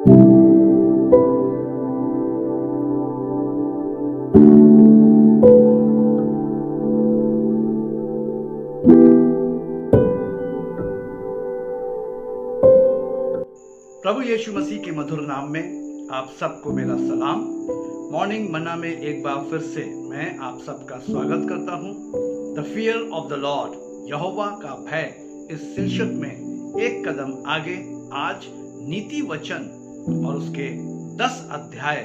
प्रभु यीशु मसीह के मधुर नाम में आप सबको मेरा सलाम। मॉर्निंग मन्ना में एक बार फिर से मैं आप सबका स्वागत करता हूँ। The fear of the Lord, Jehovah का भय, इस शीर्षक में एक कदम आगे आज नीति वचन और उसके 10 अध्याय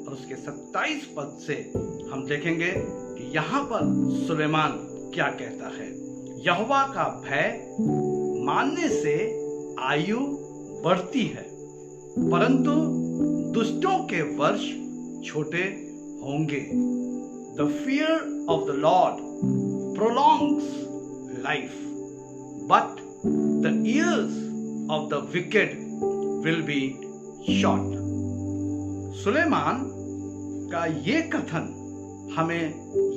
और उसके 27 पद से हम देखेंगे कि यहाँ पर सुलेमान क्या कहता है। यहोवा का भय मानने से आयु बढ़ती है, परंतु दुष्टों के वर्ष छोटे होंगे। The fear of the Lord prolongs life, but the years of the wicked will be short. Suleman का ये कथन हमें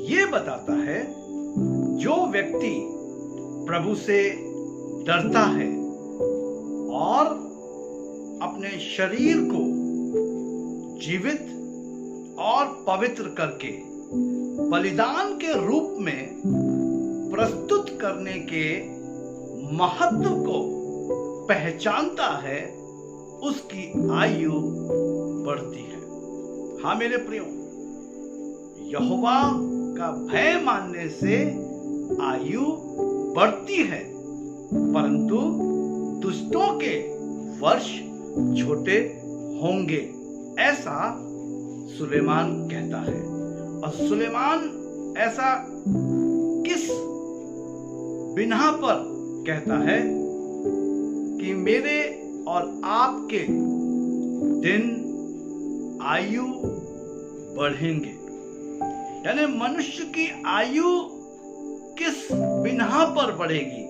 ये बताता है, जो व्यक्ति प्रभु से डरता है और अपने शरीर को जीवित और पवित्र करके बलिदान के रूप में प्रस्तुत करने के महत्व को पहचानता है, उसकी आयु बढ़ती है। हाँ मेरे प्रियो, यहोवा का भय मानने से आयु बढ़ती है, परंतु दुष्टों के वर्ष छोटे होंगे, ऐसा सुलेमान कहता है। और सुलेमान ऐसा किस बिना पर कहता है कि मेरे और आपके दिन आयु बढ़ेंगे, यानी मनुष्य की आयु किस बिना पर बढ़ेगी?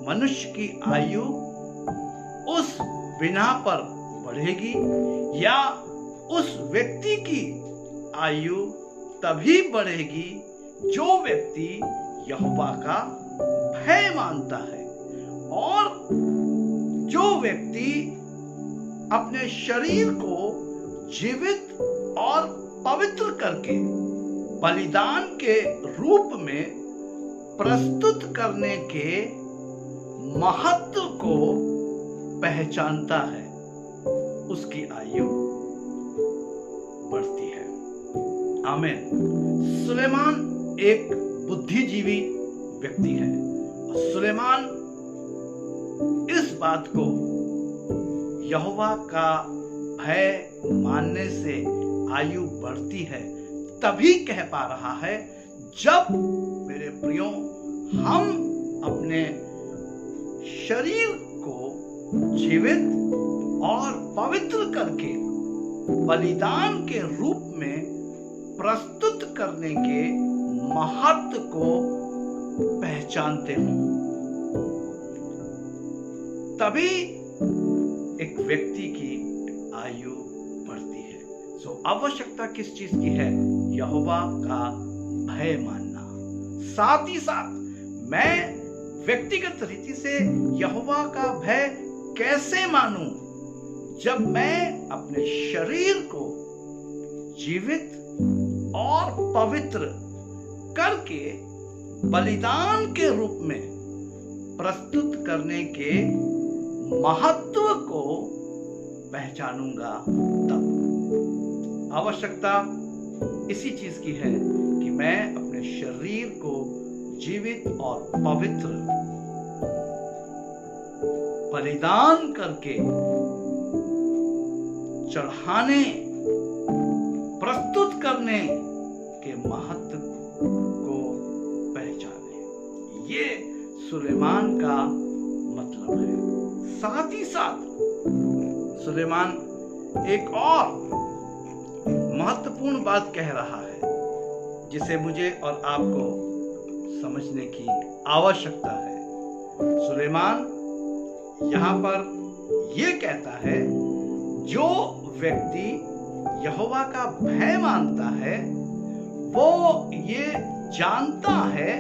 मनुष्य की आयु उस बिना पर बढ़ेगी या उस व्यक्ति की आयु तभी बढ़ेगी जो व्यक्ति यहोवा का भय मानता है और जो व्यक्ति अपने शरीर को जीवित और पवित्र करके बलिदान के रूप में प्रस्तुत करने के महत्व को पहचानता है, उसकी आयु बढ़ती है। आमीन। सुलेमान एक बुद्धिजीवी व्यक्ति है और सुलेमान इस बात को यहोवा का भय मानने से आयु बढ़ती है तभी कह पा रहा है, जब मेरे प्रियो हम अपने शरीर को जीवित और पवित्र करके बलिदान के रूप में प्रस्तुत करने के महत्व को पहचानते हो, तभी एक व्यक्ति की आयु बढ़ती है। सो आवश्यकता किस चीज की है? यहोवा का भय मानना। साथ ही साथ मैं व्यक्तिगत रीति से यहोवा का भय कैसे मानूं? जब मैं अपने शरीर को जीवित और पवित्र करके बलिदान के रूप में प्रस्तुत करने के महत्व को पहचानूंगा, तब आवश्यकता इसी चीज की है कि मैं अपने शरीर को जीवित और पवित्र बलिदान करके चढ़ाने, प्रस्तुत करने के महत्व को पहचाने। ये सुलेमान का मतलब है। साथ ही साथ सुलेमान एक और महत्वपूर्ण बात कह रहा है, जिसे मुझे और आपको समझने की आवश्यकता है। सुलेमान यहाँ पर यह कहता है, जो व्यक्ति यहोवा का भय मानता है वो ये जानता है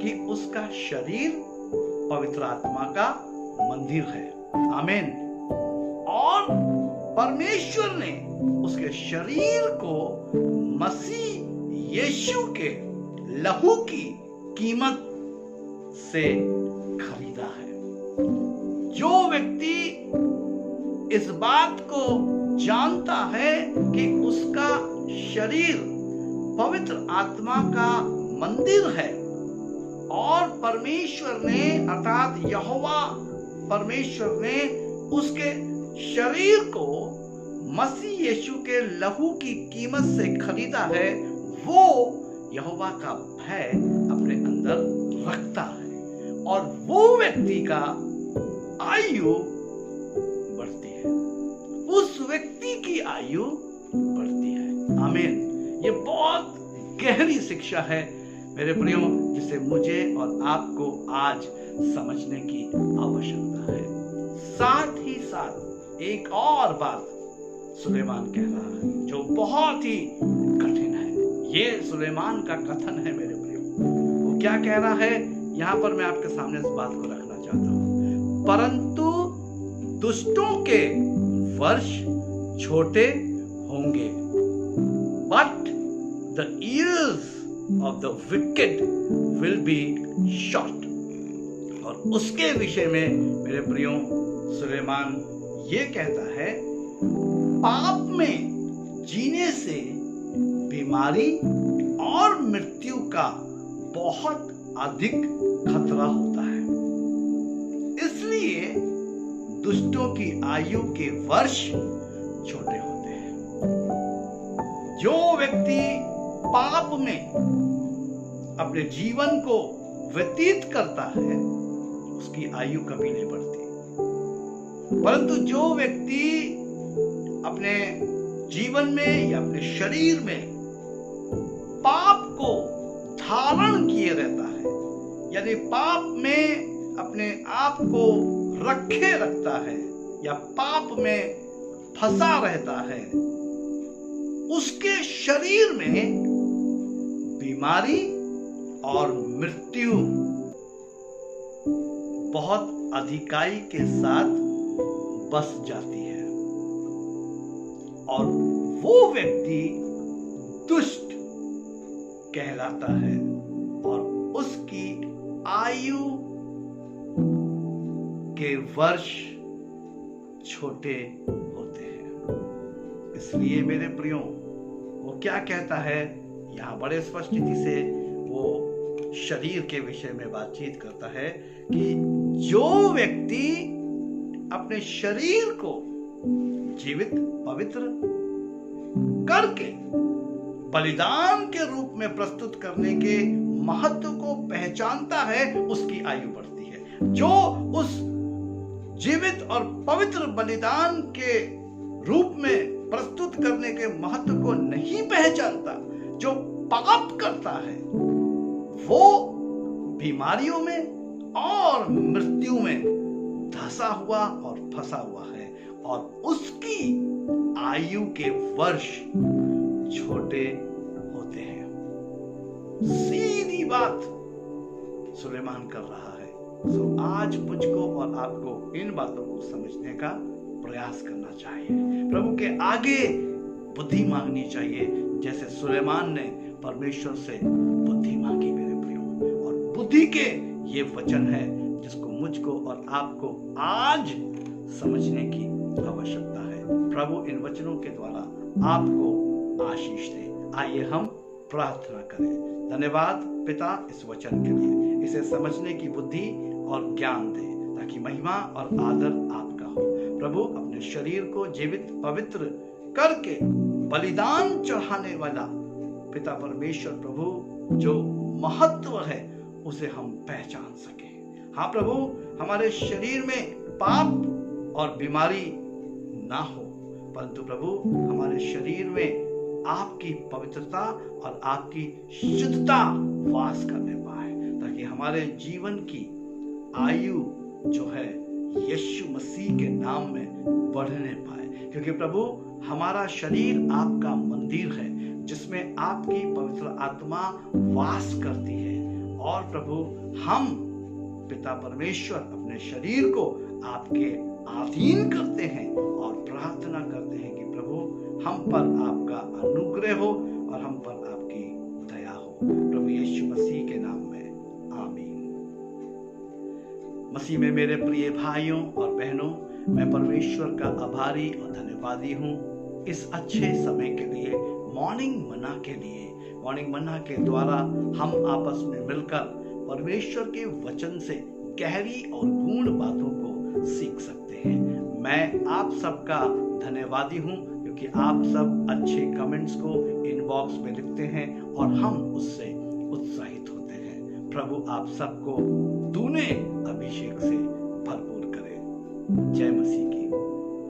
कि उसका शरीर पवित्र आत्मा का मंदिर है। आमीन। और परमेश्वर ने उसके शरीर को मसीह यीशु के लहू की कीमत से खरीदा है। जो व्यक्ति इस बात को जानता है कि उसका शरीर पवित्र आत्मा का मंदिर है और परमेश्वर ने अर्थात यहोवा परमेश्वर ने उसके शरीर को मसीह यीशु के लहू की कीमत से खरीदा है, वो यहोवा का भय अपने अंदर रखता है और वो व्यक्ति का आयु बढ़ती है, उस व्यक्ति की आयु बढ़ती है। आमीन। ये बहुत गहरी शिक्षा है मेरे प्रियो, जिसे मुझे और आपको आज समझने की आवश्यकता है। साथ ही साथ एक और बात सुलेमान कह रहा है जो बहुत ही कठिन है। ये सुलेमान का कथन है मेरे प्रियो। वो क्या कह रहा है, यहाँ पर मैं आपके सामने इस बात को रखना चाहता हूँ। परंतु दुष्टों के वर्ष छोटे होंगे, but the years of the wicked will be short। और उसके विषय में मेरे प्रियो सुलेमान ये कहता है, पाप में जीने से बीमारी और मृत्यु का बहुत अधिक खतरा होता है, इसलिए दुष्टों की आयु के वर्ष छोटे होते हैं। जो व्यक्ति पाप में अपने जीवन को व्यतीत करता है उसकी आयु कभी नहीं बढ़ती, परंतु जो व्यक्ति अपने जीवन में या अपने शरीर में पाप को धारण किए रहता है, यानी पाप में अपने आप को रखे रखता है या पाप में फंसा रहता है, उसके शरीर में बीमारी और मृत्यु बहुत अधिकाई के साथ बस जाती है और वो व्यक्ति दुष्ट कहलाता है और उसकी आयु के वर्ष छोटे होते हैं। इसलिए मेरे प्रियो वो क्या कहता है, यहाँ बड़े स्पष्टता से वो शरीर के विषय में बातचीत करता है कि जो व्यक्ति अपने शरीर को जीवित पवित्र करके बलिदान के रूप में प्रस्तुत करने के महत्व को पहचानता है, उसकी आयु बढ़ती है। जो उस जीवित और पवित्र बलिदान के रूप में प्रस्तुत करने के महत्व को नहीं पहचानता, जो पाप करता है, वो बीमारियों में और मृत्यु में धंसा हुआ और फंसा हुआ है और उसकी आयु के वर्ष छोटे होते हैं। सीधी बात सुलेमान कर रहा है। तो आज मुझको और आपको इन बातों को समझने का प्रयास करना चाहिए, प्रभु के आगे बुद्धि मांगनी चाहिए, जैसे सुलेमान ने परमेश्वर से बुद्धि मांगी मेरे प्रियो। और बुद्धि के ये वचन है जिसको मुझको और आपको आज समझने की आवश्यकता है। प्रभु इन वचनों के द्वारा आपको आशीष दे। आइए हम प्रार्थना करें। धन्यवाद पिता इस वचन के लिए, इसे समझने की बुद्धि और ज्ञान दे ताकि महिमा और आदर आपका हो। प्रभु अपने शरीर को जीवित पवित्र करके बलिदान चढ़ाने वाला पिता परमेश्वर प्रभु जो महत्व है उसे हम पहचान सके। हाँ प्रभु, हमारे शरीर में पाप और बीमारी ना हो, परंतु प्रभु हमारे शरीर में आपकी पवित्रता और आपकी शुद्धता वास करने पाए, ताकि हमारे जीवन की आयु जो है यीशु मसीह के नाम में बढ़ने पाए। क्योंकि प्रभु हमारा शरीर आपका मंदिर है जिसमें आपकी पवित्र आत्मा वास करती है। और प्रभु हम पिता परमेश्वर अपने शरीर को आपके अधीन करते हैं और प्रार्थना करते पर आपका अनुग्रह हो और हम पर आपकी दया हो, प्रभु यीशु मसीह के नाम में, आमीन। मसीह में मेरे प्रिय भाइयों और बहनों, मैं परमेश्वर का आभारी और धन्यवादी हूँ इस अच्छे समय के लिए, मॉर्निंग मन्ना के लिए। मॉर्निंग मन्ना के द्वारा हम आपस में मिलकर परमेश्वर के वचन से गहरी और गूढ़ बातों को सीख सकते हैं। मैं आप सबका धन्यवादी हूँ क्योंकि आप सब अच्छे कमेंट्स को इनबॉक्स में लिखते हैं और हम उससे उत्साहित होते हैं। प्रभु आप सबको दूने अभिषेक से भरपूर करे। जय मसीह की।